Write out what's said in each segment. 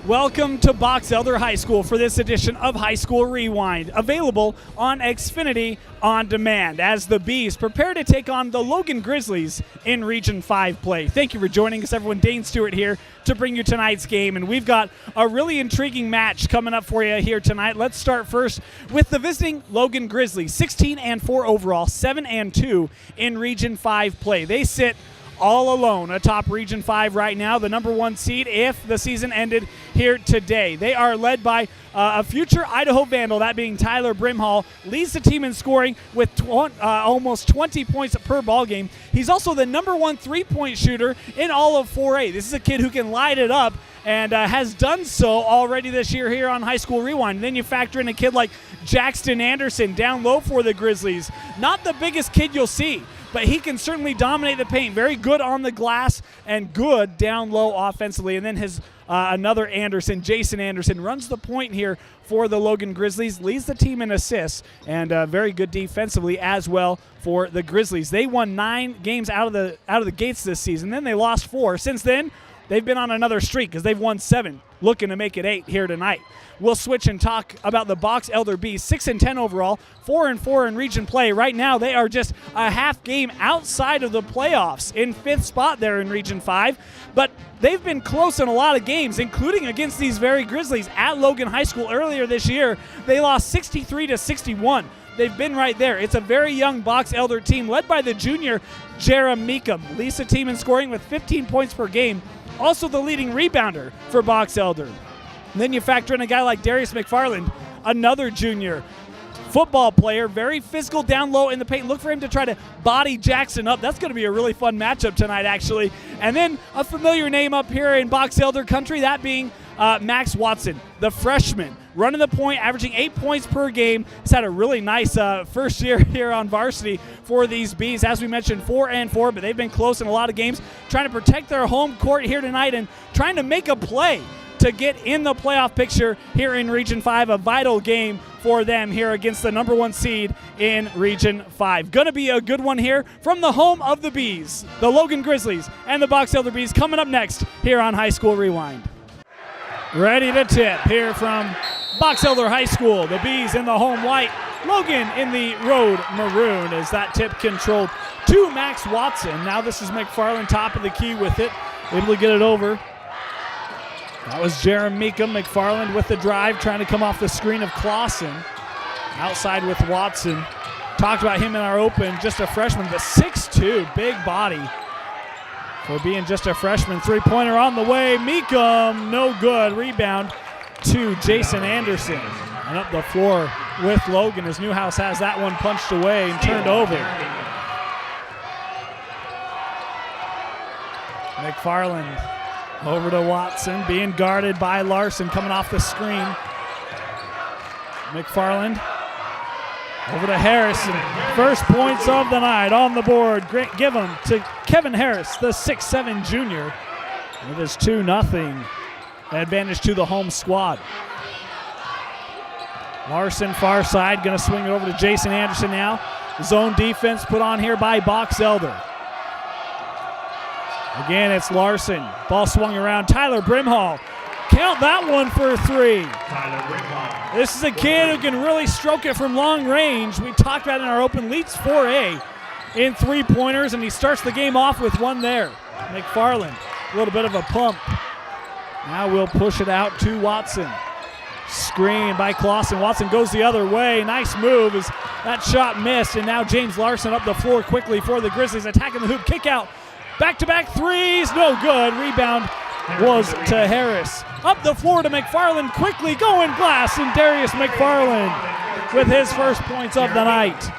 Welcome to Box Elder High School for this edition of High School Rewind, available on Xfinity On Demand, as the Bees prepare to take on the Logan Grizzlies in Region 5 play. Thank you for joining us, everyone. Dane Stewart here to bring you tonight's game, and we've got a really intriguing match coming up for you here tonight. Let's start first with the visiting Logan Grizzlies, 16-4 overall, 7-2 in Region 5 play. They sit all alone atop Region 5 right now, the number one seed if the season ended here today. They are led by a future Idaho Vandal, that being Tyler Brimhall, leads the team in scoring with almost 20 points per ball game. He's also the number one three-point shooter in all of 4A. This is a kid who can light it up and has done so already this year here on High School Rewind. And then you factor in a kid like Jackson Anderson down low for the Grizzlies. Not the biggest kid you'll see, but he can certainly dominate the paint. Very good on the glass and good down low offensively. And then his another Anderson, Jason Anderson, runs the point here for the Logan Grizzlies, leads the team in assists, and very good defensively as well for the Grizzlies. They won 9 games out of the gates this season. Then they lost 4. Since then, they've been on another streak because they've won 7, looking to make it 8 here tonight. We'll switch and talk about the Box Elder Bees, 6-10 overall, 4-4 in region play. Right now, they are just a half game outside of the playoffs, in 5th spot there in Region 5. But they've been close in a lot of games, including against these very Grizzlies at Logan High School earlier this year. They lost 63-61. They've been right there. It's a very young Box Elder team led by the junior Jerem Meekum. Leads the team in scoring with 15 points per game. Also the leading rebounder for Box Elder. And then you factor in a guy like Darius McFarland, another junior football player, very physical down low in the paint. Look for him to try to body Jackson up. That's going to be a really fun matchup tonight, actually. And then a familiar name up here in Box Elder country, that being Max Watson, the freshman, running the point, averaging 8 points per game. He's had a really nice first year here on varsity for these Bees. As we mentioned, 4-4, but they've been close in a lot of games, trying to protect their home court here tonight and trying to make a play to get in the playoff picture here in Region 5, a vital game for them here against the number one seed in Region 5. Going to be a good one here from the home of the Bees, the Logan Grizzlies and the Box Elder Bees, coming up next here on High School Rewind. Ready to tip here from Box Elder High School. The Bees in the home white, Logan in the road maroon, as that tip controlled to Max Watson. Now this is McFarland top of the key with it, able to get it over. That was Jerem Meekum. McFarland with the drive, trying to come off the screen of Clausen. Outside with Watson. Talked about him in our open, just a freshman, but 6'2", big body for being just a freshman. Three-pointer on the way. Meekum, no good. Rebound to Jason Anderson. And up the floor with Logan as Newhouse has that one punched away and turned over. McFarland over to Watson, being guarded by Larson, coming off the screen. McFarland over to Harrison. First points of the night on the board. Great, give them to Kevin Harris, the 6'7" junior. It is 2-0. Advantage to the home squad. Larson far side, going to swing it over to Jason Anderson now. Zone defense put on here by Box Elder. Again, it's Larson. Ball swung around. Tyler Brimhall. Count that one for 3. Tyler Brimhall. This is a kid who can really stroke it from long range. We talked about it in our open, leads 4A in three-pointers, and he starts the game off with one there. McFarland, a little bit of a pump. Now we'll push it out to Watson. Screen by Clausen. Watson goes the other way. Nice move as that shot missed, and now James Larson up the floor quickly for the Grizzlies, attacking the hoop. Kick out. Back-to-back threes, no good. Rebound was to Harris. Up the floor to McFarland, quickly going glass, and Darius McFarland with his first points of the night.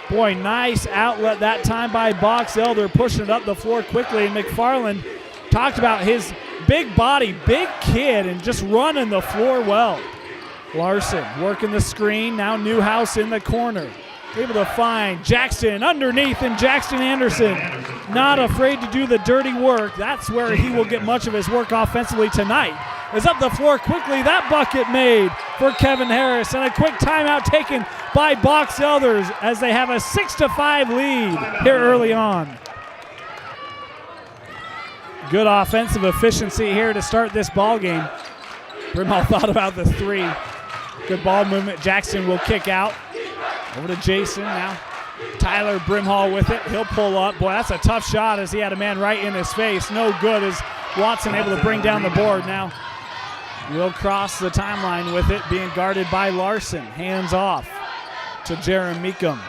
Boy, nice outlet that time by Box Elder, pushing it up the floor quickly, and McFarland talked about his big body, big kid, and just running the floor well. Larson working the screen, now Newhouse in the corner. Able to find Jackson underneath, and Jackson Anderson not afraid to do the dirty work. That's where he will get much of his work offensively tonight. Is up the floor quickly. That bucket made for Kevin Harris, and a quick timeout taken by Box Elders as they have a 6-5 lead here early on. Good offensive efficiency here to start this ball game. Brimhall thought about the three. Good ball movement. Jackson will kick out. Over to Jason now. Tyler Brimhall with it. He'll pull up. Boy, that's a tough shot as he had a man right in his face. No good as Watson able to bring down the board. Now will cross the timeline with it, being guarded by Larson. Hands off to Jaron Meekum.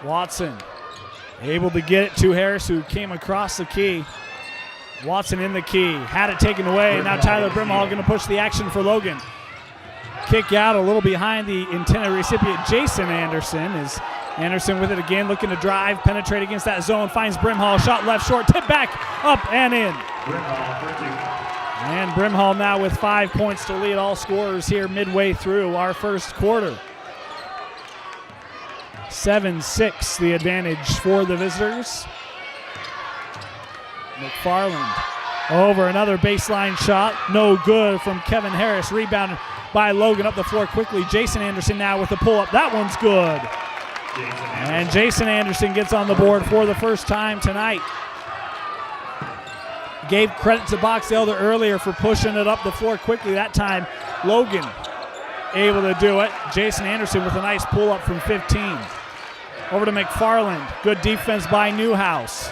Watson able to get it to Harris, who came across the key. Watson in the key, had it taken away. Now Tyler Brimhall going to push the action for Logan. Kick out a little behind the intended recipient, Jason Anderson. Is Anderson with it again, looking to drive, penetrate against that zone, finds Brimhall, shot left short, tip back, up and in. And Brimhall now with 5 points to lead all scorers here midway through our first quarter. 7-6 the advantage for the visitors. McFarland over another baseline shot, no good from Kevin Harris, rebounded by Logan up the floor quickly. Jason Anderson now with the pull-up, that one's good. And Jason Anderson gets on the board for the first time tonight. Gave credit to Box Elder earlier for pushing it up the floor quickly. That time, Logan able to do it. Jason Anderson with a nice pull-up from 15. Over to McFarland. Good defense by Newhouse.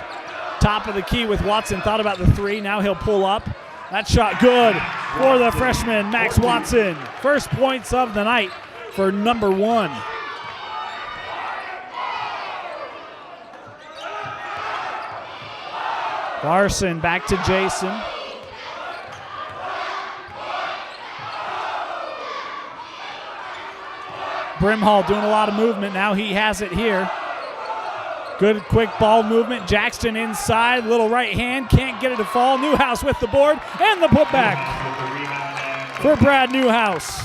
Top of the key with Watson. Thought about the three. Now he'll pull up. That shot good for the freshman, Max Watson. First points of the night for number 1. Larson back to Jason. Brimhall doing a lot of movement. Now he has it here. Good quick ball movement. Jackson inside, little right hand, can't get it to fall. Newhouse with the board and the putback for Brad Newhouse.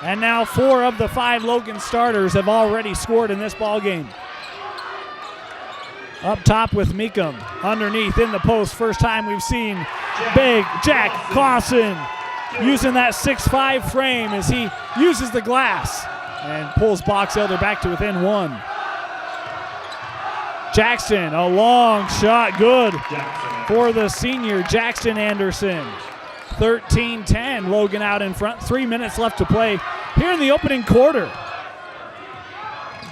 And now 4 of the 5 Logan starters have already scored in this ball game. Up top with Meekum, underneath in the post. First time we've seen big Jack Clausen using that 6'5" frame as he uses the glass and pulls Box Elder back to within 1. Jackson, a long shot, good for the senior Jackson Anderson. 13-10, Logan out in front. 3 minutes left to play here in the opening quarter.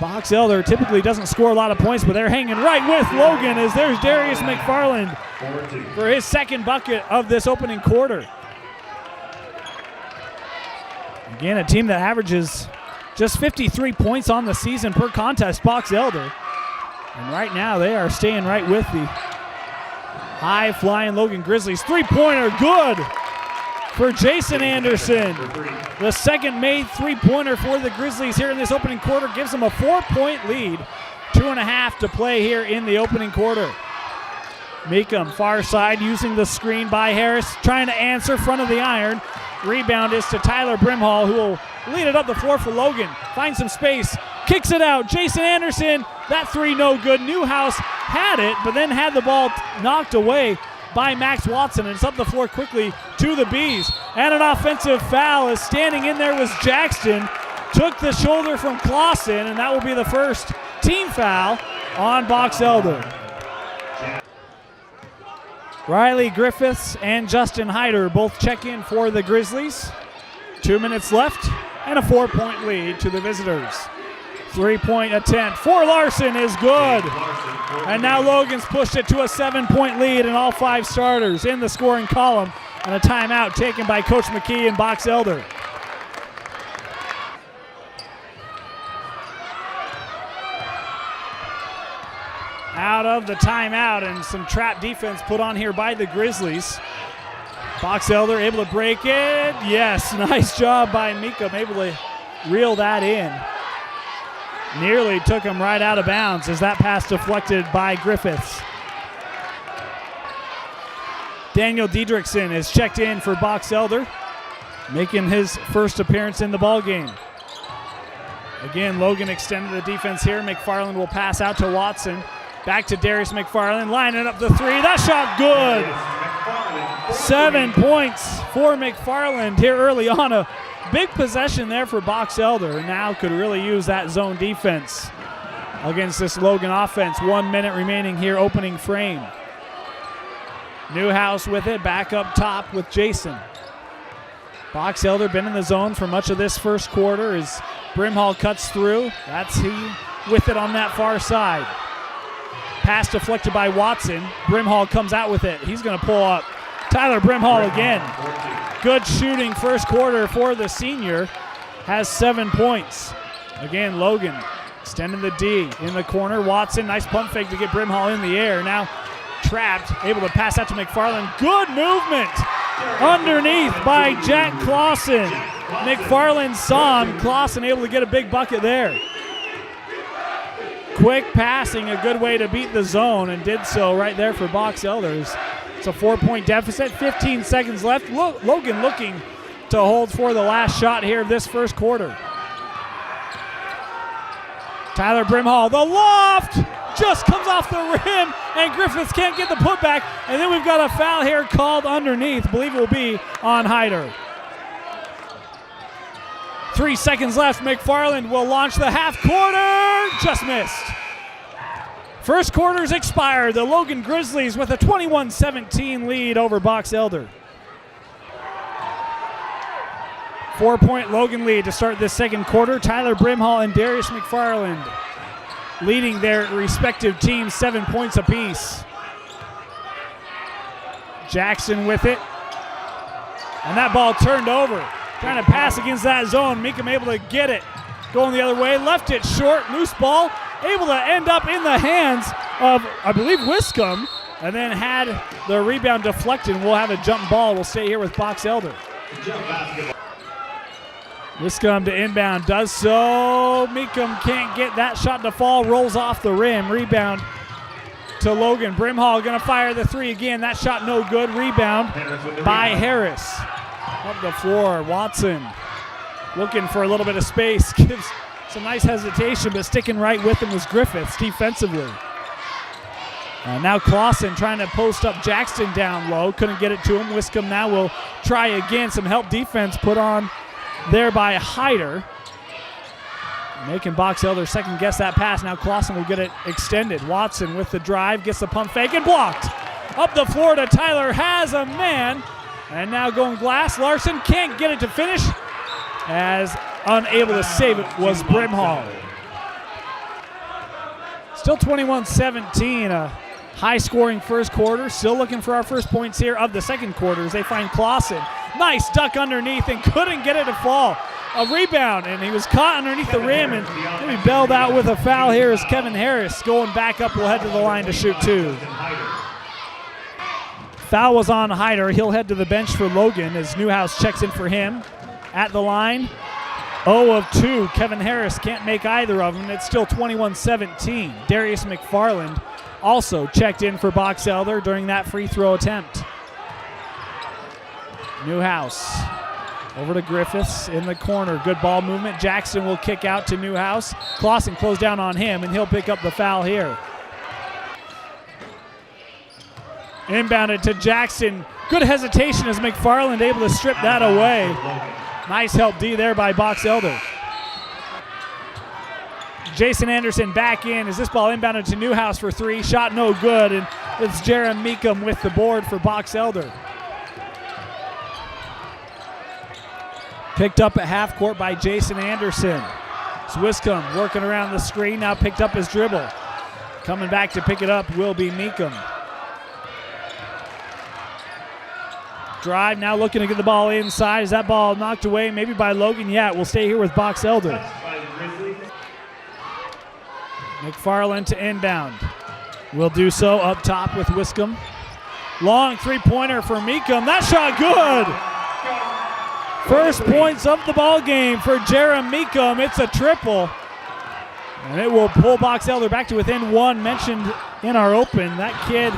Box Elder typically doesn't score a lot of points, but they're hanging right with Logan as there's Darius McFarland for his second bucket of this opening quarter. Again, a team that averages just 53 points on the season per contest, Box Elder. And right now they are staying right with the high-flying Logan Grizzlies. Three-pointer, good for Jason Anderson. The second made three-pointer for the Grizzlies here in this opening quarter gives them a 4-point lead. 2.5 to play here in the opening quarter. Meekum, far side, using the screen by Harris, trying to answer front of the iron. Rebound is to Tyler Brimhall, who will lead it up the floor for Logan. Finds some space, kicks it out. Jason Anderson, that three no good. Newhouse had it, but then had the ball knocked away by Max Watson, and it's up the floor quickly to the Bees. And an offensive foul as standing in there was Jackson. Took the shoulder from Clausen, and that will be the first team foul on Box Elder. Riley Griffiths and Justin Hyder both check in for the Grizzlies. 2 minutes left and a 4-point lead to the visitors. 3-point attempt for Larson is good. And now Logan's pushed it to a 7-point lead, and all 5 starters in the scoring column, and a timeout taken by Coach McKee and Box Elder. Out of the timeout, and some trap defense put on here by the Grizzlies. Box Elder able to break it. Yes, nice job by Meekum, able to reel that in. Nearly took him right out of bounds as that pass deflected by Griffiths. Daniel Diedrichson is checked in for Box Elder, making his first appearance in the ball game. Again, Logan extended the defense here. McFarland will pass out to Watson. Back to Darius McFarland, lining up the three. That shot good. 7 points for McFarland here early on. A big possession there for Box Elder. Now could really use that zone defense. against this Logan offense. 1 minute remaining here, opening frame. Newhouse with it, back up top with Jason. Box Elder been in the zone for much of this first quarter as Brimhall cuts through. That's he with it on that far side. Pass deflected by Watson. Brimhall comes out with it. He's going to pull up. Tyler Brimhall again. Good shooting first quarter for the senior. Has 7 points. Again, Logan extending the D in the corner. Watson, nice pump fake to get Brimhall in the air. Now trapped, able to pass out to McFarland. Good movement underneath by Jack Clausen. McFarland saw him. Clausen able to get a big bucket there. Quick passing, a good way to beat the zone, and did so right there for Box Elders. It's a 4-point deficit, 15 seconds left. Logan looking to hold for the last shot here of this first quarter. Tyler Brimhall, the loft just comes off the rim, and Griffiths can't get the putback, and then we've got a foul here called underneath. I believe it will be on Hyder. 3 seconds left. McFarland will launch the half quarter. Just missed. First quarter's expired. The Logan Grizzlies with a 21-17 lead over Box Elder. 4-point Logan lead to start this second quarter. Tyler Brimhall and Darius McFarland leading their respective teams 7 points apiece. Jackson with it. And that ball turned over. Trying to pass against that zone. Meekum able to get it. Going the other way. Left it short. Loose ball. Able to end up in the hands of, I believe, Wiscombe. And then had the rebound deflected. We'll have a jump ball. We'll stay here with Box Elder. Wiscombe to inbound. Does so. Meekum can't get that shot to fall. Rolls off the rim. Rebound to Logan. Brimhall going to fire the three again. That shot no good. Rebound by Harris. Up the floor, Watson looking for a little bit of space. Gives some nice hesitation, but sticking right with him was Griffiths defensively. Now Clausen trying to post up Jackson down low. Couldn't get it to him. Wiscombe now will try again. Some help defense put on there by Hyder. Making Box Elder second guess that pass. Now Clausen will get it extended. Watson with the drive, gets the pump fake and blocked. Up the floor to Tyler, has a man. And now going glass. Larson can't get it to finish, as unable to save it was Brimhall. Still 21-17, a high-scoring first quarter. Still looking for our first points here of the second quarter as they find Clausen. Nice duck underneath and couldn't get it to fall. A rebound, and he was caught underneath the rim and maybe bailed out with a foul here as Kevin Harris going back up will head to the line to shoot two. Foul was on Hyder. He'll head to the bench for Logan as Newhouse checks in for him. At the line, 0 of 2. Kevin Harris can't make either of them. It's still 21-17. Darius McFarland also checked in for Box Elder during that free throw attempt. Newhouse over to Griffiths in the corner. Good ball movement. Jackson will kick out to Newhouse. Clausen closed down on him, and he'll pick up the foul here. Inbounded to Jackson. Good hesitation as McFarland able to strip that away. Nice help D there by Box Elder. Jason Anderson back in as this ball inbounded to Newhouse for three. Shot no good, and it's Jerem Meekum with the board for Box Elder. Picked up at half court by Jason Anderson. Wiscombe working around the screen, now picked up his dribble. Coming back to pick it up will be Meekum. Drive, now looking to get the ball inside. Is that ball knocked away maybe by Logan? Yeah, we'll stay here with Box Elder. McFarland to inbound. Will do so up top with Wiscombe. Long three-pointer for Meekum. That shot good. First points of the ball game for Jerem Meekum. It's a triple. And it will pull Box Elder back to within one. Mentioned in our open, that kid,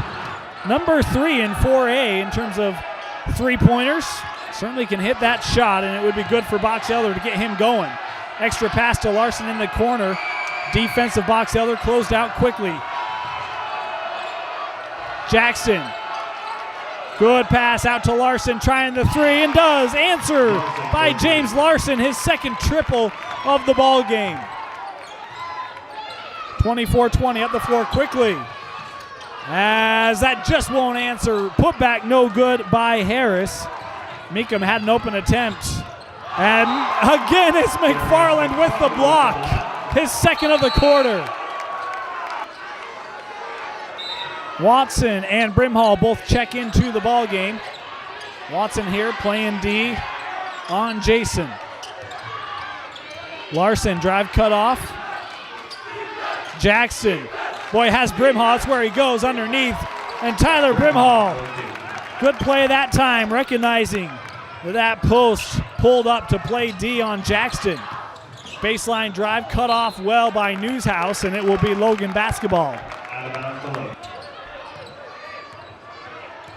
number 3 in 4A in terms of three-pointers. Certainly can hit that shot, and it would be good for Box Elder to get him going. Extra pass to Larson in the corner. Defensive Box Elder closed out quickly. Jackson. Good pass out to Larson, trying the three, and does. Answer by James Larson, his second triple of the ball game. 24-20 up the floor quickly. As that just won't answer. Put back no good by Harris. Meekum had an open attempt. And again, it's McFarland with the block. His second of the quarter. Watson and Brimhall both check into the ball game. Watson here playing D on Jason. Larson drive cut off. Jackson, boy, has Brimhall. That's where he goes underneath. And Tyler Brimhall, good play that time, recognizing that post pulled up to play D on Jackson. Baseline drive cut off well by Newshouse, and it will be Logan basketball.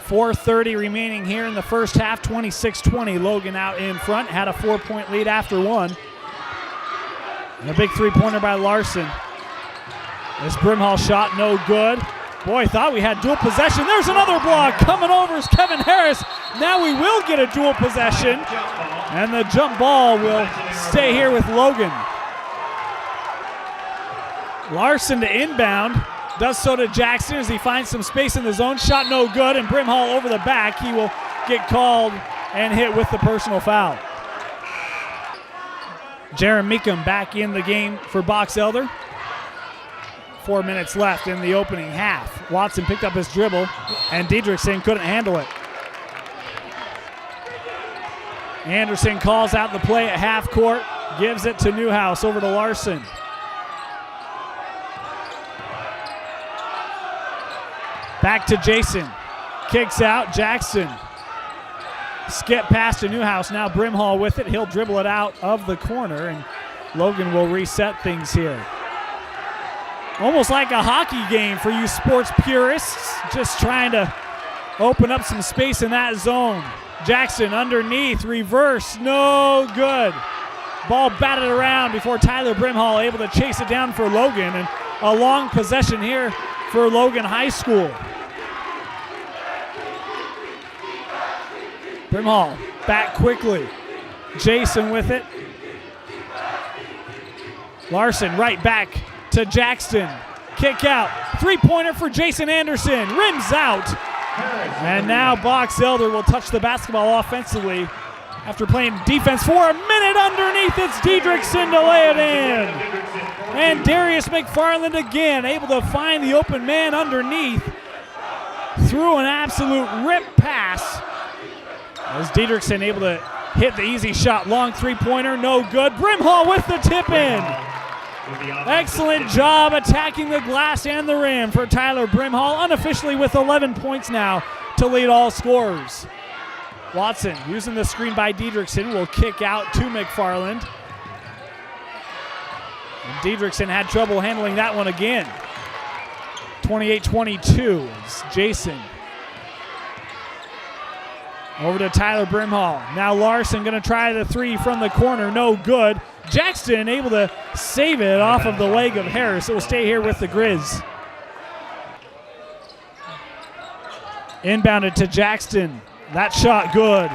4:30 remaining here in the first half, 26-20. Logan out in front, had a 4-point lead after one. And a big three-pointer by Larson. This Brimhall shot no good. Boy, thought we had dual possession. There's another block. Coming over is Kevin Harris. Now we will get a dual possession. And the jump ball will stay here with Logan. Larson to inbound. Does so to Jackson as he finds some space in the zone. Shot no good, and Brimhall over the back. He will get called and hit with the personal foul. Jaron Meekum back in the game for Box Elder. 4 minutes left in the opening half. Watson picked up his dribble, and Diedrichsen couldn't handle it. Anderson calls out the play at half court, gives it to Newhouse, over to Larson. Back to Jason. Kicks out, Jackson. Skip pass to Newhouse, now Brimhall with it. He'll dribble it out of the corner, and Logan will reset things here. Almost like a hockey game for you sports purists. Just trying to open up some space in that zone. Jackson underneath, reverse, no good. Ball batted around before Tyler Brimhall able to chase it down for Logan, and a long possession here for Logan High School. Brimhall back quickly. Jason with it. Larson right back to Jackson. Kick out. Three-pointer for Jason Anderson. Rims out. And now Box Elder will touch the basketball offensively. After playing defense for a minute underneath, it's Diedrichsen to lay it in. And Darius McFarland again able to find the open man underneath. Through an absolute rip pass. As Diedrichsen able to hit the easy shot. Long three-pointer, no good. Brimhall with the tip-in. Excellent job attacking the glass and the rim for Tyler Brimhall, unofficially with 11 points now to lead all scorers. Watson using the screen by Diedrichsen will kick out to McFarland. And Diedrichsen had trouble handling that one again. 28-22 is Jason. Over to Tyler Brimhall. Now Larson going to try the three from the corner. No good. Jackson able to save it off of the leg of Harris. It will stay here with the Grizz. Inbounded to Jackson. That shot good.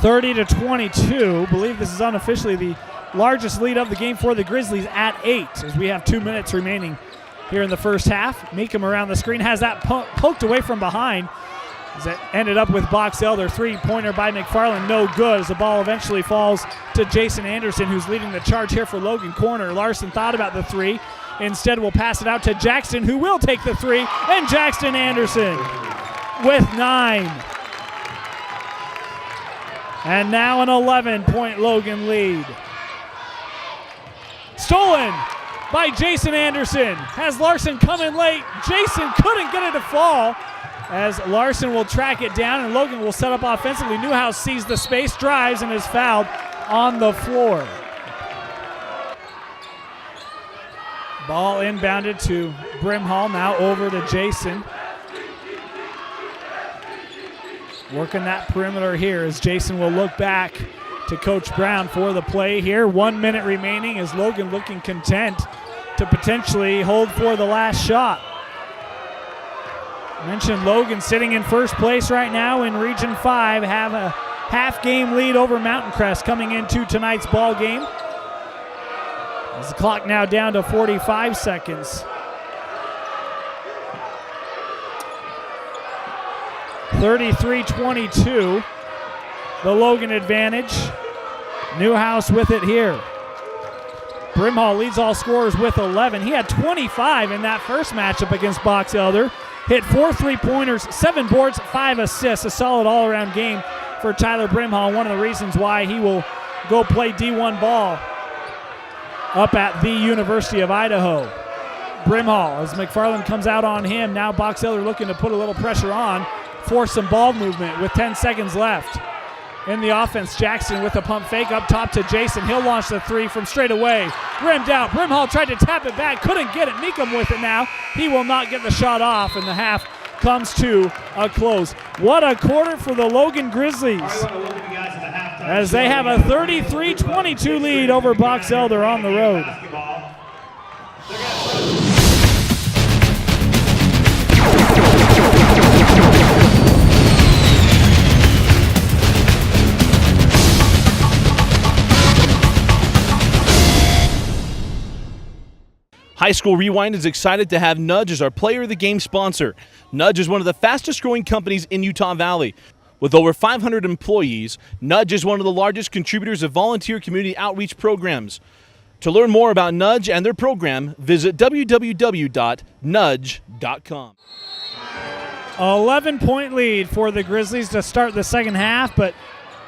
30-22. Believe this is unofficially the largest lead of the game for the Grizzlies at 8, as we have 2 minutes remaining here in the first half. Meekum around the screen has that poked away from behind. As it ended up with Box Elder. Three-pointer by McFarland, no good, as the ball eventually falls to Jason Anderson, who's leading the charge here for Logan corner. Larson thought about the three. Instead, we'll pass it out to Jackson, who will take the three, and Jackson Anderson with 9. And now an 11-point Logan lead. Stolen by Jason Anderson. Has Larson come in late. Jason couldn't get it to fall, as Larson will track it down, and Logan will set up offensively. Newhouse sees the space, drives, and is fouled on the floor. Ball inbounded to Brimhall, now over to Jason. Working that perimeter here as Jason will look back to Coach Brown for the play here. 1 minute remaining, as Logan looking content to potentially hold for the last shot. I mentioned Logan sitting in first place right now in Region 5, have a half-game lead over Mountain Crest coming into tonight's ball game. As the clock now down to 45 seconds. 33-22, the Logan advantage. Newhouse with it here. Brimhall leads all scorers with 11. He had 25 in that first matchup against Box Elder. Hit 4 3-pointers, 7 boards, 5 assists. A solid all-around game for Tyler Brimhall. One of the reasons why he will go play D1 ball up at the University of Idaho. Brimhall, as McFarland comes out on him. Now Box Elder looking to put a little pressure on, force some ball movement with 10 seconds left. In the offense, Jackson with a pump fake up top to Jason. He'll launch the three from straight away. Rimmed out. Brimhall tried to tap it back. Couldn't get it. Meekum with it now. He will not get the shot off, and the half comes to a close. What a quarter for the Logan Grizzlies, as they have a 33-22 lead over Box Elder on the road. High School Rewind is excited to have Nudge as our Player of the Game sponsor. Nudge is one of the fastest growing companies in Utah Valley. With over 500 employees, Nudge is one of the largest contributors of volunteer community outreach programs. To learn more about Nudge and their program, visit www.nudge.com. 11-point lead for the Grizzlies to start the second half, but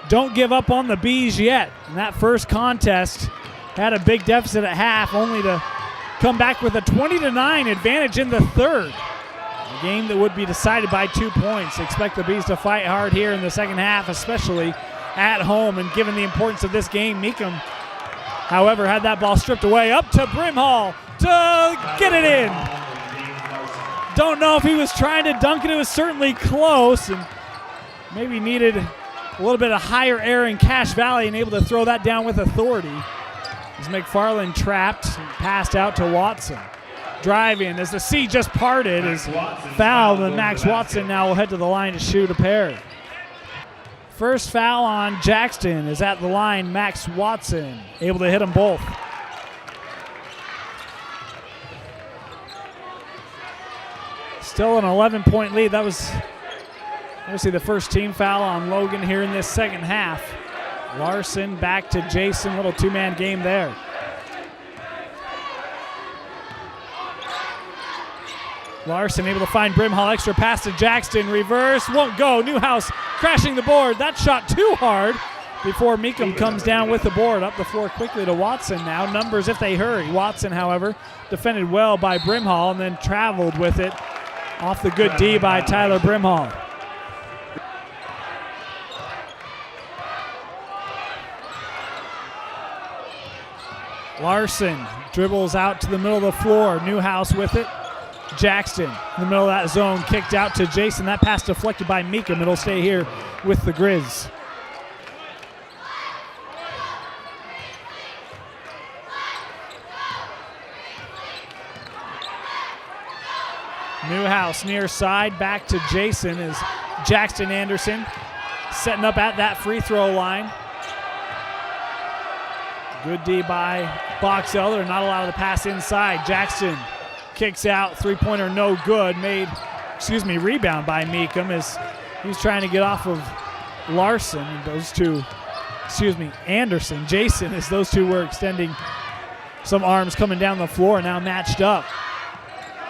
don't give up on the Bees yet. In that first contest, had a big deficit at half, only to come back with a 20-9 advantage in the third. A game that would be decided by 2 points. Expect the Bees to fight hard here in the second half, especially at home, and given the importance of this game, Meekum, however, had that ball stripped away. Up to Brimhall to get it in. Don't know if he was trying to dunk it. It was certainly close, and maybe needed a little bit of higher air in Cache Valley and able to throw that down with authority. As McFarland trapped and passed out to Watson. Driving as the C just parted is fouled, and Max Watson now will head to the line to shoot a pair. First foul on Jackson is at the line. Max Watson able to hit them both. Still an 11-point lead. That was obviously the first team foul on Logan here in this second half. Larson back to Jason, little two-man game there. Larson able to find Brimhall, extra pass to Jackson, reverse, won't go. Newhouse crashing the board. That shot too hard before Meekum comes down with the board. Up the floor quickly to Watson now. Numbers if they hurry. Watson, however, defended well by Brimhall and then traveled with it off the good D by Tyler Brimhall. Larson dribbles out to the middle of the floor. Newhouse with it. Jackson in the middle of that zone, kicked out to Jason. That pass deflected by Meekum. It'll stay here with the Grizz. Newhouse near side, back to Jason as Jackson Anderson setting up at that free throw line. Good D by Box Elder, not allowed to pass inside. Jackson kicks out, three-pointer no good. Rebound by Meekum as he's trying to get off of Larson. Anderson. Jason, as those two were extending some arms coming down the floor, now matched up.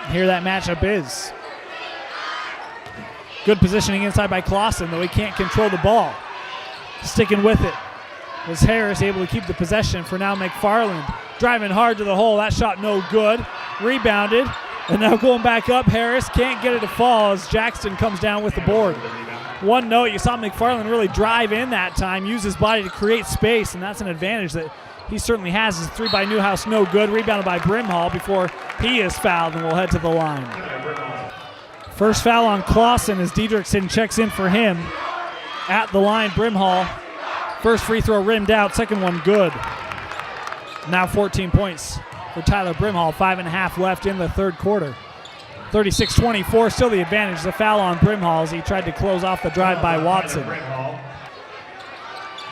And here that matchup is. Good positioning inside by Clausen, though he can't control the ball. Sticking with it was Harris, able to keep the possession for now McFarland. Driving hard to the hole, that shot no good. Rebounded, and now going back up, Harris can't get it to fall as Jackson comes down with the board. One note, you saw McFarland really drive in that time, use his body to create space, and that's an advantage that he certainly has. His three by Newhouse no good, rebounded by Brimhall before he is fouled, and will head to the line. First foul on Clausen as Diedrichson checks in for him. At the line, Brimhall. First free throw rimmed out, second one good. Now 14 points for Tyler Brimhall, 5.5 left in the third quarter. 36-24, still the advantage. The foul on Brimhall as he tried to close off the drive by Watson.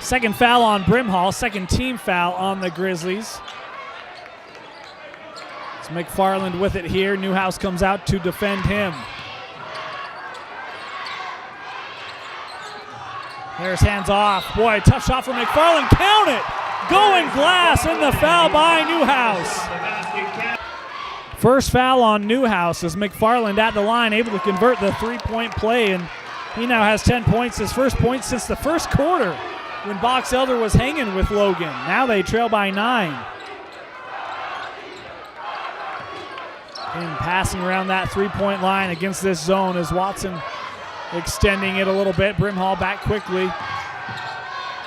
Second foul on Brimhall, second team foul on the Grizzlies. It's McFarland with it here. Newhouse comes out to defend him. Harris hands off. Boy, tough shot from McFarland. Count it! Going glass and the foul by Newhouse. First foul on Newhouse as McFarland at the line, able to convert the three-point play, and he now has 10 points, his first point since the first quarter when Box Elder was hanging with Logan. Now they trail by 9. And passing around that three-point line against this zone as Watson extending it a little bit. Brimhall back quickly.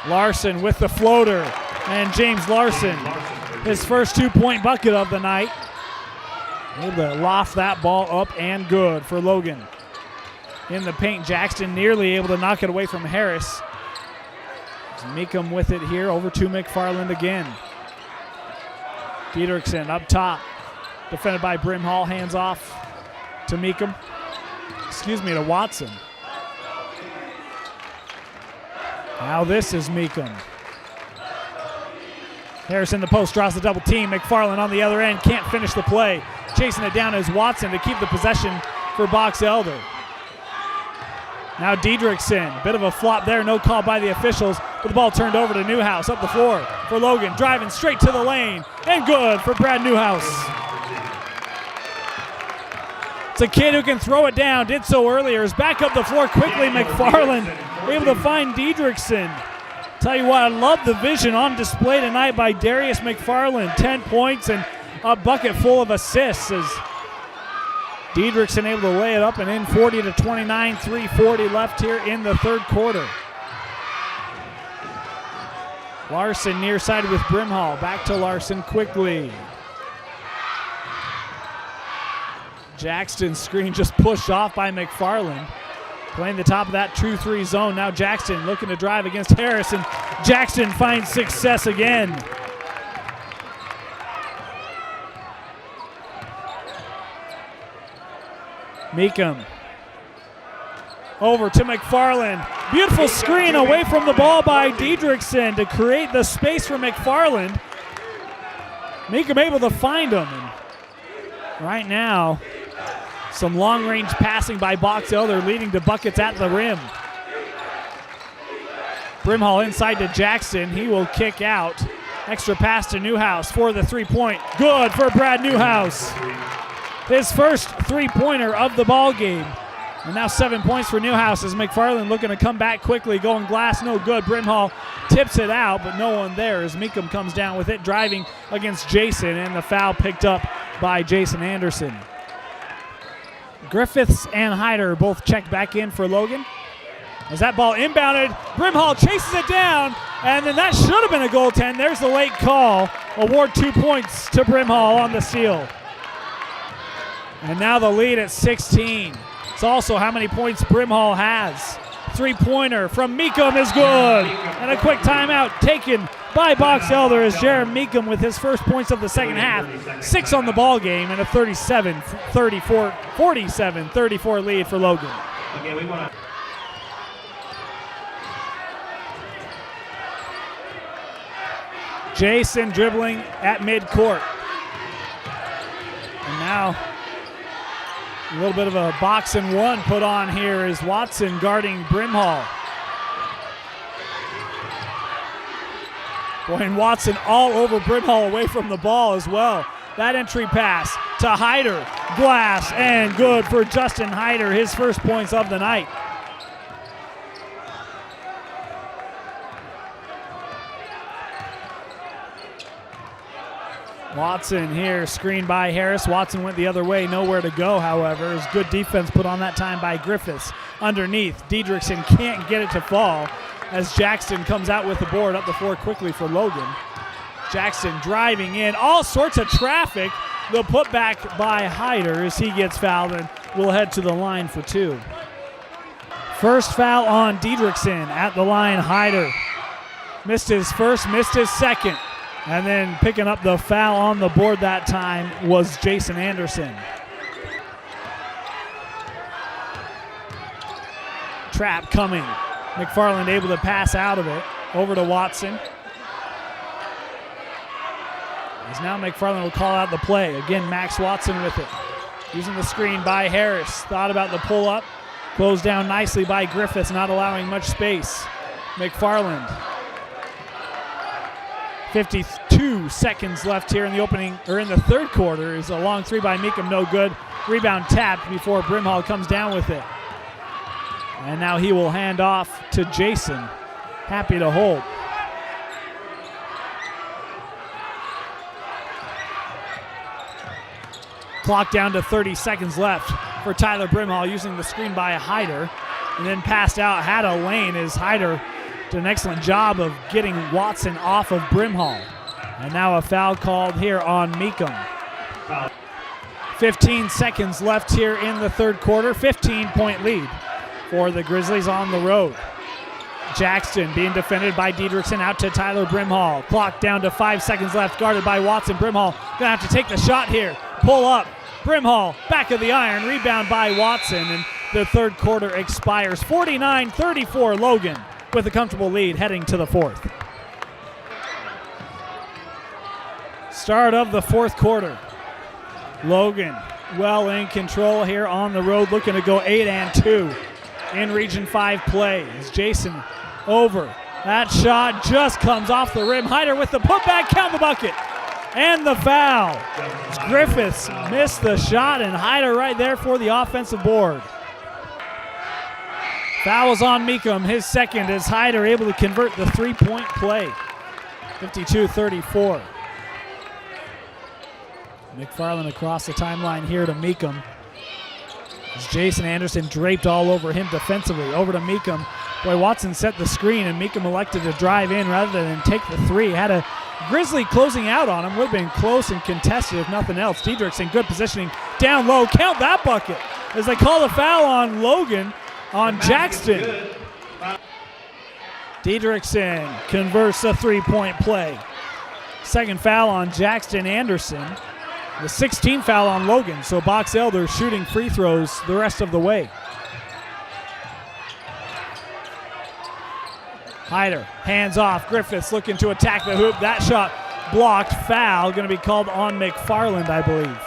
Larson with the floater. And James Larson, his first 2-point bucket of the night. Able to loft that ball up and good for Logan. In the paint, Jackson nearly able to knock it away from Harris. Meekum with it here, over to McFarland again. Dietrichson up top. Defended by Brimhall, hands off to Meekum. To Watson. Now this is Meekum. Harris in the post, draws the double team. McFarland on the other end, can't finish the play. Chasing it down is Watson to keep the possession for Box Elder. Now Dietrichson, bit of a flop there, no call by the officials, but the ball turned over to Newhouse up the floor for Logan, driving straight to the lane, and good for Brad Newhouse. It's a kid who can throw it down, did so earlier, is back up the floor quickly. McFarland able to find Dietrichson. Tell you what, I love the vision on display tonight by Darius McFarland. 10 points and a bucket full of assists as Dietrichson able to lay it up and in 40-29, 3:40 left here in the third quarter. Larson near side with Brimhall. Back to Larson quickly. Jackson's screen just pushed off by McFarland. Playing the top of that 2-3 zone. Now Jackson looking to drive against Harris, and Jackson finds success again. Meekum over to McFarland. Beautiful screen away from the ball by Dietrichson to create the space for McFarland. Meekum able to find him. And right now, some long-range passing by Box Elder leading to buckets at the rim. Brimhall inside to Jackson. He will kick out. Extra pass to Newhouse for the three-point. Good for Brad Newhouse. His first three-pointer of the ball game. And now 7 points for Newhouse as McFarland looking to come back quickly. Going glass, no good. Brimhall tips it out, but no one there as Meekum comes down with it, driving against Jason, and the foul picked up by Jason Anderson. Griffiths and Hyder both checked back in for Logan. As that ball inbounded, Brimhall chases it down, and then that should have been a goaltend. There's the late call. Award 2 points to Brimhall on the steal. And now the lead at 16. It's also how many points Brimhall has. Three-pointer from Meekum is good. And a quick timeout taken by Box Elder as Jared Meekum with his first points of the second half. 6 on the ball game and a 47-34 lead for Logan. Jason dribbling at midcourt. And now a little bit of a box and one put on here is Watson guarding Brimhall. Boy, and Watson all over Brimhall away from the ball as well. That entry pass to Hyder. Glass and good for Justin Hyder, his first points of the night. Watson here, screened by Harris. Watson went the other way, nowhere to go, however. It was good defense put on that time by Griffiths. Underneath, Dietrichson can't get it to fall as Jackson comes out with the board up the floor quickly for Logan. Jackson driving in, all sorts of traffic. The putback by Hyder as he gets fouled, and will head to the line for 2. First foul on Dietrichson at the line, Hyder. Missed his first, missed his second. And then picking up the foul on the board that time was Jason Anderson. Trap coming. McFarland able to pass out of it. Over to Watson. As now McFarland will call out the play. Again, Max Watson with it. Using the screen by Harris. Thought about the pull-up. Closed down nicely by Griffiths, not allowing much space. McFarland. 52 seconds left here in the third quarter. Is a long three by Meekum, no good. Rebound tapped before Brimhall comes down with it. And now he will hand off to Jason. Happy to hold. Clock down to 30 seconds left for Tyler Brimhall, using the screen by Hyder. And then passed out, had a lane as Hyder did an excellent job of getting Watson off of Brimhall. And now a foul called here on Meekum. 15 seconds left here in the third quarter. 15-point lead for the Grizzlies on the road. Jackson being defended by Diedrichson, out to Tyler Brimhall. Clock down to 5 seconds left, guarded by Watson. Brimhall gonna have to take the shot here. Pull up. Brimhall, back of the iron, rebound by Watson, and the third quarter expires. 49-34 Logan with a comfortable lead heading to the fourth. Start of the fourth quarter. Logan well in control here on the road, looking to go 8-2 in Region 5 play. As Jason over. That shot just comes off the rim. Hyder with the putback, count the bucket. And the foul. Griffiths missed the shot, and Hyder right there for the offensive board. Foul is on Meekum, his second, as Hyder able to convert the three-point play. 52-34. McFarland across the timeline here to Meekum. As Jason Anderson draped all over him defensively. Over to Meekum. Boy, Watson set the screen, and Meekum elected to drive in rather than take the three. Had a Grizzly closing out on him. Would have been close and contested if nothing else. Diedrichson, good positioning. Down low, count that bucket. As they call the foul on Logan, on Jackson. Diedrichson converts a three-point play. Second foul on Jackson Anderson. The 16th foul on Logan, so Box Elder shooting free throws the rest of the way. Hyder, hands off. Griffiths looking to attack the hoop. That shot blocked. Foul going to be called on McFarland, I believe.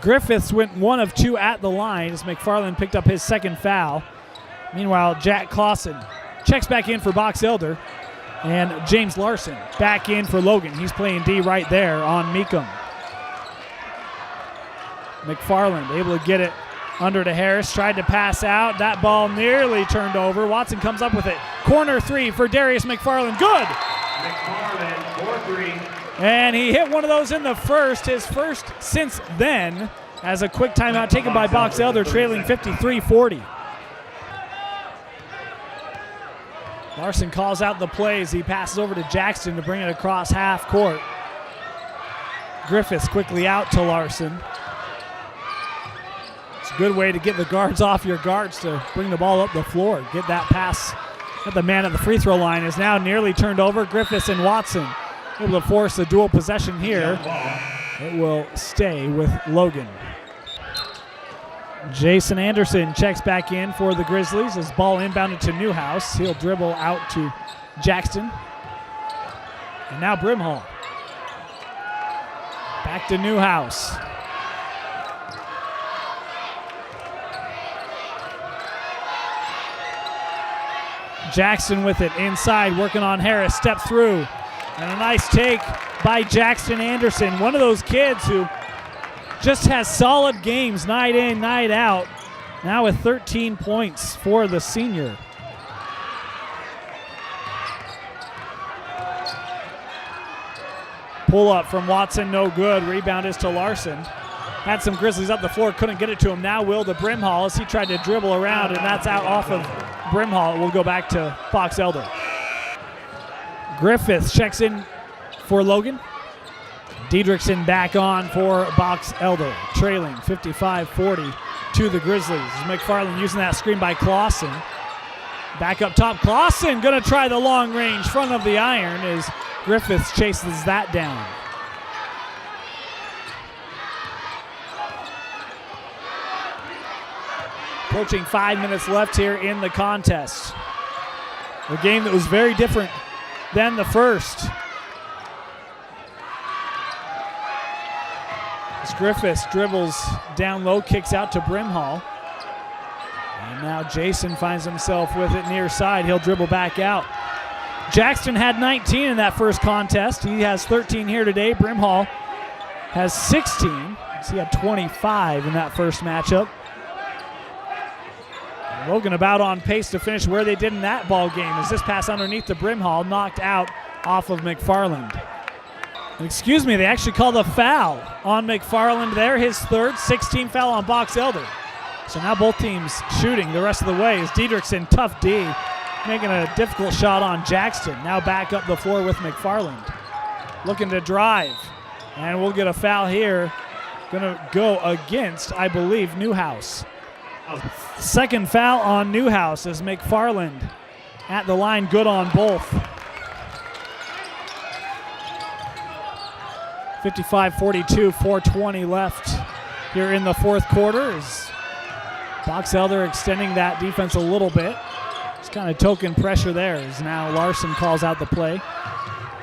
Griffiths went 1 of 2 at the line as McFarland picked up his second foul. Meanwhile, Jack Clausen checks back in for Box Elder. And James Larson back in for Logan. He's playing D right there on Meekum. McFarland able to get it under to Harris. Tried to pass out. That ball nearly turned over. Watson comes up with it. Corner three for Darius McFarland. Good! McFarland, 4-3. And he hit one of those in the first. His first since then, as a quick timeout taken by Box Elder, trailing 53-40. Larson calls out the plays. He passes over to Jackson to bring it across half court. Griffiths quickly out to Larson. It's a good way to get the guards off your guards to bring the ball up the floor. Get that pass at the man at the free throw line is now nearly turned over. Griffiths and Watson able to force a dual possession here. It will stay with Logan. Jason Anderson checks back in for the Grizzlies as ball inbounded to Newhouse. He'll dribble out to Jackson. And now Brimhall. Back to Newhouse. Jackson with it inside, working on Harris. Step through. And a nice take by Jackson Anderson. One of those kids who just has solid games night in, night out. Now with 13 points for the senior. Pull up from Watson, no good. Rebound is to Larson. Had some Grizzlies up the floor, couldn't get it to him. Now Will to Brimhall as he tried to dribble around, and that's out off of Brimhall. We'll go back to Box Elder. Griffiths checks in for Logan. Diedrichson back on for Box Elder, trailing 55-40 to the Grizzlies. McFarland using that screen by Clausen. Back up top, Clausen gonna try the long range front of the iron as Griffiths chases that down. Approaching 5 minutes left here in the contest. A game that was very different than the first. As Griffiths dribbles down low, kicks out to Brimhall. And now Jason finds himself with it near side. He'll dribble back out. Jackson had 19 in that first contest. He has 13 here today. Brimhall has 16. He had 25 in that first matchup. And Logan about on pace to finish where they did in that ball game, as this pass underneath to Brimhall knocked out off of McFarland. Excuse me, they actually called a foul on McFarland there, his third, 16 foul on Box Elder. So now both teams shooting the rest of the way as Diedrichsen, tough D, making a difficult shot on Jackson. Now back up the floor with McFarland. Looking to drive, and we'll get a foul here. Gonna go against, I believe, Newhouse. Second foul on Newhouse as McFarland at the line, good on both. 55-42, 4:20 left here in the fourth quarter. As Box Elder extending that defense a little bit. It's kind of token pressure there as now Larson calls out the play.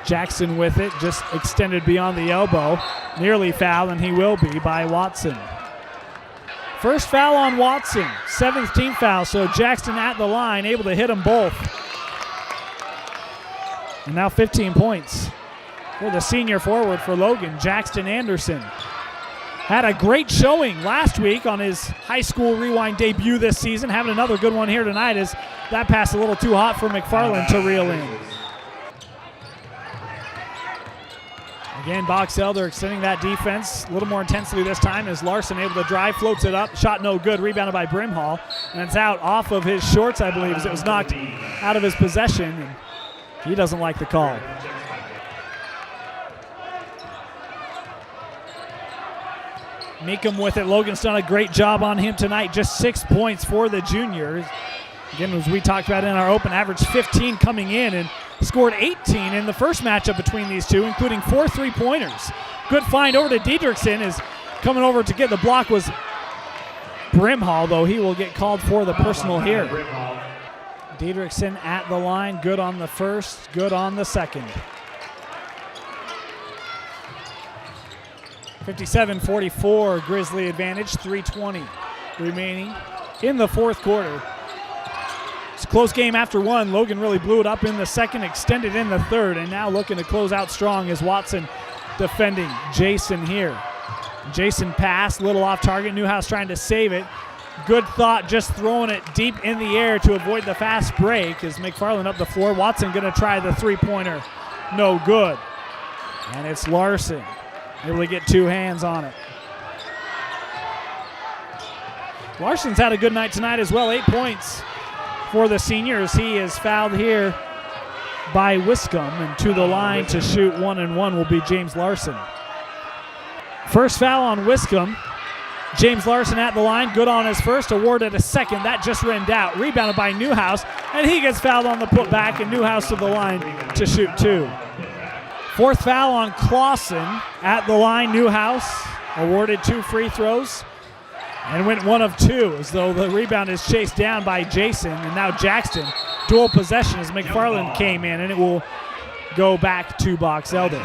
Jackson with it, just extended beyond the elbow. Nearly fouled, and he will be by Watson. First foul on Watson, 7th team foul, so Jackson at the line, able to hit them both. And now 15 points for the senior forward for Logan, Jackson Anderson. Had a great showing last week on his high school rewind debut this season. Having another good one here tonight as that pass a little too hot for McFarland to reel in. Again, Box Elder extending that defense a little more intensely this time as Larson able to drive, floats it up, shot no good, rebounded by Brimhall, and it's out off of his shorts, I believe, as it was knocked out of his possession, and he doesn't like the call. Meekum with it. Logan's done a great job on him tonight. Just 6 points for the junior. Again, as we talked about in our open, averaged 15 coming in and scored 18 in the first matchup between these two, including 4 3-pointers. Good find over to Diedrichsen. Is coming over to get the block was Brimhall, though he will get called for the personal here. Diedrichsen at the line. Good on the first, good on the second. 57-44 Grizzly advantage, 3:20 remaining in the fourth quarter. It's a close game after one. Logan really blew it up in the second, extended in the third, and now looking to close out strong is Watson defending Jason here. Jason pass, little off target. Newhouse trying to save it. Good thought, just throwing it deep in the air to avoid the fast break as McFarland up the floor. Watson going to try the three-pointer. No good. And it's Larson able to get 2 hands on it. Larson's had a good night tonight as well. 8 points for the seniors. He is fouled here by Wiscombe, and to the line to shoot 1 and 1 will be James Larson. First foul on Wiscombe. James Larson at the line, good on his first, awarded a second. That just rimmed out. Rebounded by Newhouse, and he gets fouled on the putback, and Newhouse to the line to shoot 2. Fourth foul on Clausen at the line. Newhouse awarded 2 free throws and went 1 of 2, as though the rebound is chased down by Jason, and now Jackson. Dual possession as McFarland came in, and it will go back to Box Elder.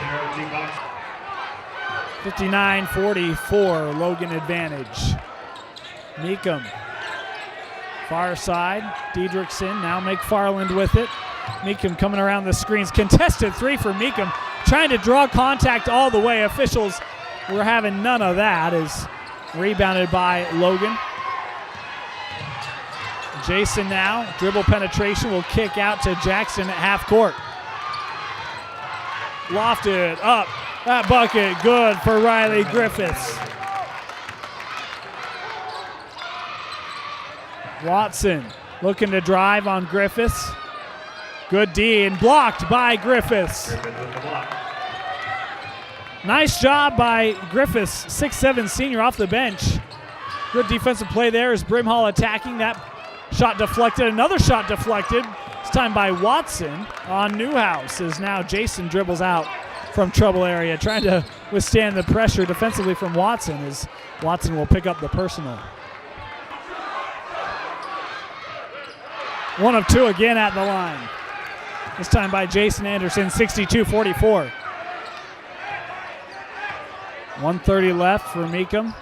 59-44 Logan advantage. Meekum far side. Diedrichsen, now McFarland with it. Meekum coming around the screens. Contested 3 for Meekum. Trying to draw contact all the way. Officials were having none of that. Is rebounded by Logan. Jason now, dribble penetration, will kick out to Jackson at half court. Lofted up. That bucket good for Riley Griffiths. Watson looking to drive on Griffiths. Good D and blocked by Griffiths. Nice job by Griffiths, 6'7" senior off the bench. Good defensive play there as Brimhall attacking. That shot deflected, another shot deflected. This time by Watson on Newhouse, as now Jason dribbles out from trouble area, trying to withstand the pressure defensively from Watson, as Watson will pick up the personal. 1 of 2 again at the line. This time by Jason Anderson, 62-44. 1:30 left for Meekum.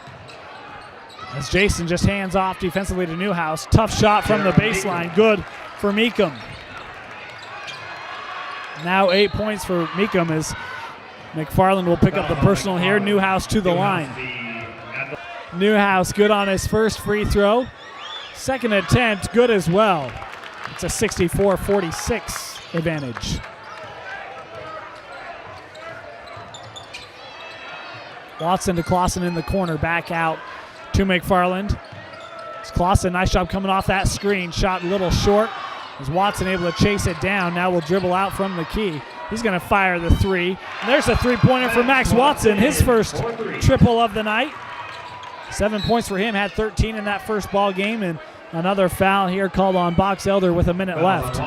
As Jason just hands off defensively to Newhouse. Tough shot from the baseline. Good for Meekum. Now 8 points for Meekum as McFarland will pick up the personal here. Newhouse to the line. Newhouse good on his first free throw. Second attempt good as well. It's a 64-46 advantage. Watson to Clausen in the corner. Back out to McFarland. It's Clausen, nice job coming off that screen. Shot a little short. Is Watson able to chase it down? Now will dribble out from the key. He's going to fire the three. And there's a three-pointer for Max Watson, his first triple of the night. 7 points for him, had 13 in that first ball game, and another foul here called on Box Elder with a minute left.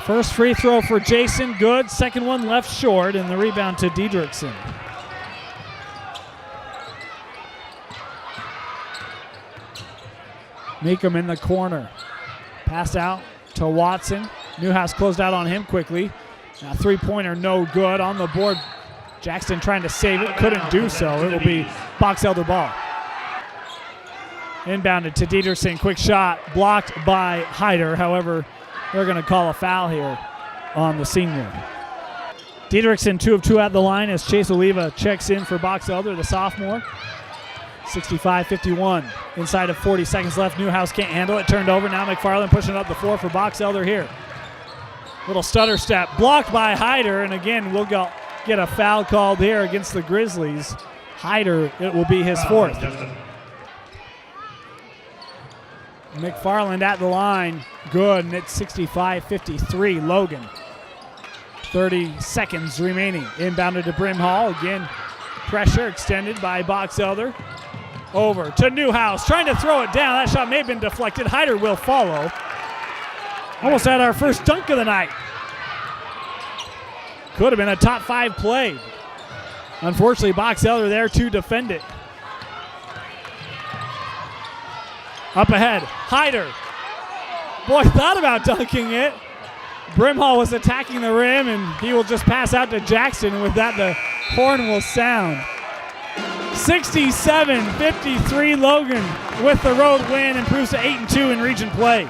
First free throw for Jason, good. Second one left short, and the rebound to Diedrichsen. Meekum in the corner. Pass out to Watson. Newhouse closed out on him quickly. Now three-pointer no good on the board. Jackson trying to save it, couldn't do so. It will be Box Elder ball. Inbounded to Diedrichsen, quick shot, blocked by Hyder. However, they're going to call a foul here on the senior. Diedrichsen 2 of 2 at the line as Chase Oliva checks in for Box Elder, the sophomore. 65-51. Inside of 40 seconds left. Newhouse can't handle it. Turned over. Now McFarland pushing up the floor for Box Elder here. Little stutter step. Blocked by Hyder. And again, we'll get a foul called here against the Grizzlies. Hyder, it will be his fourth. McFarland at the line. Good. And it's 65-53. Logan. 30 seconds remaining. Inbounded to Brimhall. Again, pressure extended by Box Elder. Over to Newhouse, trying to throw it down. That shot may have been deflected. Hyder will follow. Almost had our first dunk of the night. Could have been a top 5 play. Unfortunately, Box Elder there to defend it. Up ahead, Hyder. Boy, thought about dunking it. Brimhall was attacking the rim, and he will just pass out to Jackson. And with that, the horn will sound. 67-53 Logan with the road win, improves to 8-2 in region play.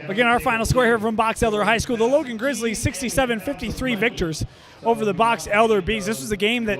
Again, our final score here from Box Elder High School. The Logan Grizzlies 67-53 victors over the Box Elder Bees. This was a game that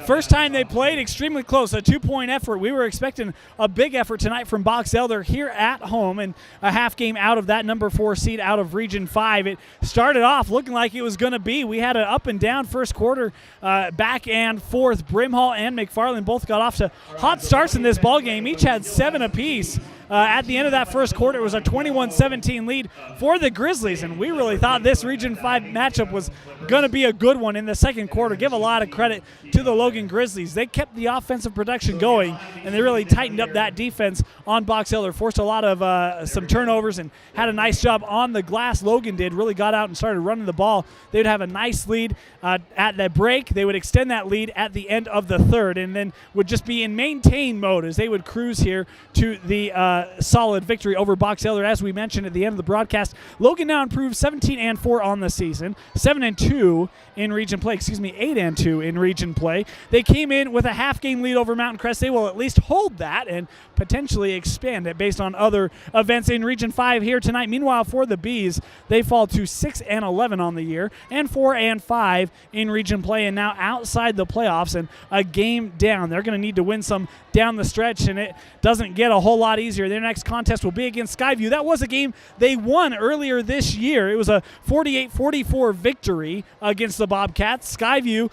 first time they played, extremely close, a 2-point effort. We were expecting a big effort tonight from Box Elder here at home, and a half game out of that number 4 seed out of Region 5. It started off looking like it was going to be. We had an up and down first quarter, back and forth. Brimhall and McFarland both got off to hot starts in this ball game. Each had 7 apiece. At the end of that first quarter, it was a 21-17 lead for the Grizzlies, and we really thought this Region 5 matchup was going to be a good one in the second quarter. Give a lot of credit to the Logan Grizzlies. They kept the offensive production going, and they really tightened up that defense on Box Elder, forced a lot of some turnovers and had a nice job on the glass. Logan did, really got out and started running the ball. They would have a nice lead at the break. They would extend that lead at the end of the third, and then would just be in maintain mode as they would cruise here to the solid victory over Box Elder. As we mentioned at the end of the broadcast, Logan now improved 17-4 on the season, 7-2 in region play, 8-2 in region play. They came in with a half game lead over Mountain Crest. They will at least hold that and potentially expand it based on other events in Region 5 here tonight. Meanwhile, for the Bees, they fall to 6-11 on the year and 4-5 in region play, and now outside the playoffs and a game down. They're going to need to win some down the stretch, and it doesn't get a whole lot easier. Their next contest will be against Skyview. That was a game they won earlier this year. It was a 48-44 victory against the Bobcats. Skyview,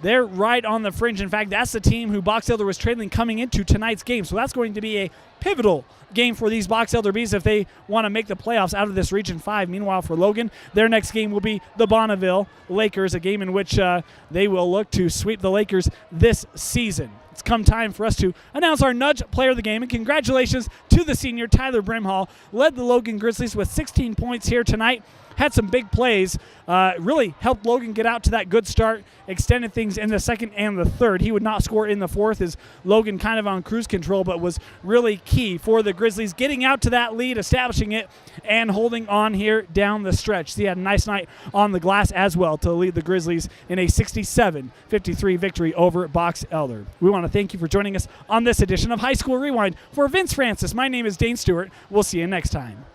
they're right on the fringe. In fact, that's the team who Box Elder was trailing coming into tonight's game. So that's going to be a pivotal game for these Box Elder Bees if they want to make the playoffs out of this Region 5. Meanwhile, for Logan, their next game will be the Bonneville Lakers, a game in which they will look to sweep the Lakers this season. it's come time for us to announce our Nudge Player of the Game. And congratulations to the senior, Tyler Brimhall. Led the Logan Grizzlies with 16 points here tonight. Had some big plays, really helped Logan get out to that good start, extended things in the second and the third. He would not score in the fourth as Logan kind of on cruise control, but was really key for the Grizzlies getting out to that lead, establishing it, and holding on here down the stretch. So he had a nice night on the glass as well to lead the Grizzlies in a 67-53 victory over Box Elder. We want to thank you for joining us on this edition of High School Rewind. For Vince Francis, my name is Dane Stewart. We'll see you next time.